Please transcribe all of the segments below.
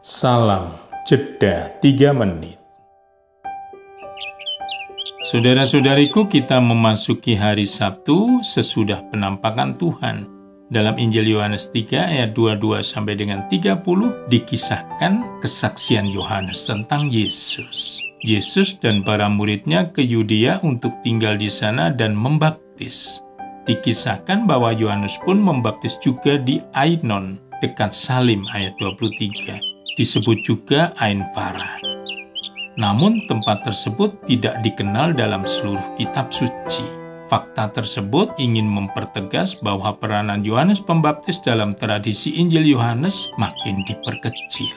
Salam jeda 3 menit. Saudara-saudariku, kita memasuki hari Sabtu sesudah penampakan Tuhan. Dalam Injil Yohanes 3 ayat 22 sampai dengan 30 dikisahkan kesaksian Yohanes tentang Yesus. Yesus dan para muridnya ke Yudea untuk tinggal di sana dan membaptis. Dikisahkan bahwa Yohanes pun membaptis juga di Ainon, dekat Salim ayat 23. Disebut juga Ain Farah. Namun tempat tersebut tidak dikenal dalam seluruh kitab suci. Fakta tersebut ingin mempertegas bahwa peranan Yohanes Pembaptis dalam tradisi Injil Yohanes makin diperkecil.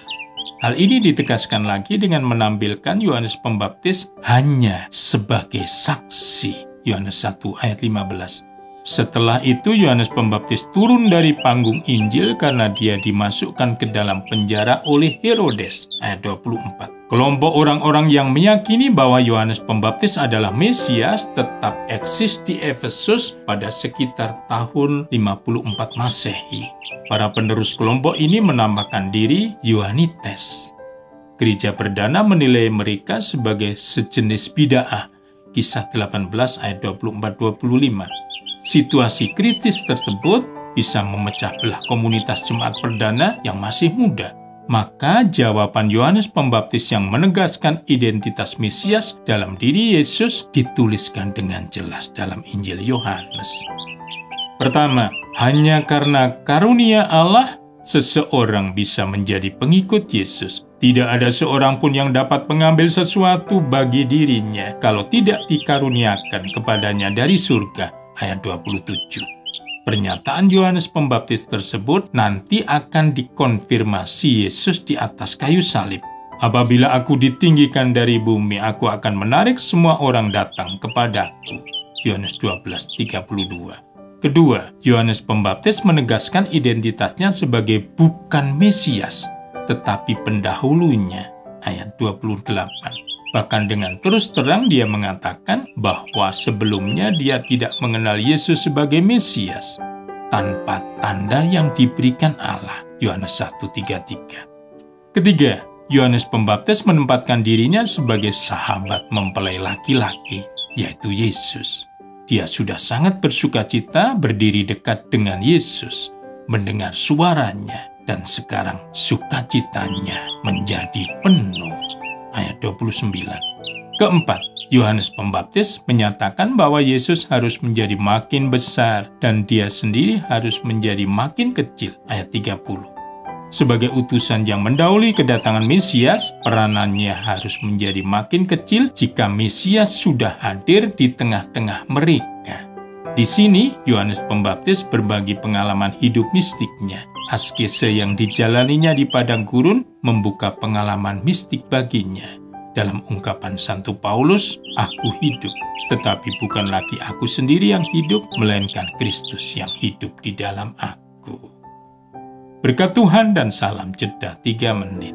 Hal ini ditegaskan lagi dengan menampilkan Yohanes Pembaptis hanya sebagai saksi. Yohanes 1 ayat 15. Setelah itu Yohanes Pembaptis turun dari panggung Injil karena dia dimasukkan ke dalam penjara oleh Herodes. Ayat 24. Kelompok orang-orang yang meyakini bahwa Yohanes Pembaptis adalah Mesias tetap eksis di Efesus pada sekitar tahun 54 Masehi. Para penerus kelompok ini menamakan diri Yohanites. Gereja perdana menilai mereka sebagai sejenis bid'ah. Kisah 18 ayat 24-25. Situasi kritis tersebut bisa memecah belah komunitas jemaat perdana yang masih muda. Maka jawaban Yohanes Pembaptis yang menegaskan identitas Mesias dalam diri Yesus dituliskan dengan jelas dalam Injil Yohanes. Pertama, hanya karena karunia Allah, seseorang bisa menjadi pengikut Yesus. Tidak ada seorang pun yang dapat mengambil sesuatu bagi dirinya kalau tidak dikaruniakan kepadanya dari surga. Ayat 27. Pernyataan Yohanes Pembaptis tersebut nanti akan dikonfirmasi Yesus di atas kayu salib. Apabila aku ditinggikan dari bumi, aku akan menarik semua orang datang kepadaku. Yohanes 12:32. Kedua, Yohanes Pembaptis menegaskan identitasnya sebagai bukan Mesias, tetapi pendahulunya. Ayat 28. Bahkan dengan terus terang dia mengatakan bahwa sebelumnya dia tidak mengenal Yesus sebagai Mesias tanpa tanda yang diberikan Allah. Yohanes 1:33. Ketiga, Yohanes Pembaptis menempatkan dirinya sebagai sahabat mempelai laki-laki, yaitu Yesus. Dia sudah sangat bersukacita berdiri dekat dengan Yesus, mendengar suaranya, dan sekarang sukacitanya menjadi penuh. Ayat 29. Keempat, Yohanes Pembaptis menyatakan bahwa Yesus harus menjadi makin besar dan dia sendiri harus menjadi makin kecil. Ayat 30. Sebagai utusan yang mendahului kedatangan Mesias, peranannya harus menjadi makin kecil jika Mesias sudah hadir di tengah-tengah mereka. Di sini, Yohanes Pembaptis berbagi pengalaman hidup mistiknya. Askese yang dijalaninya di padang gurun membuka pengalaman mistik baginya. Dalam ungkapan Santo Paulus, aku hidup, tetapi bukan lagi aku sendiri yang hidup, melainkan Kristus yang hidup di dalam aku. Berkat Tuhan dan salam jeda 3 menit.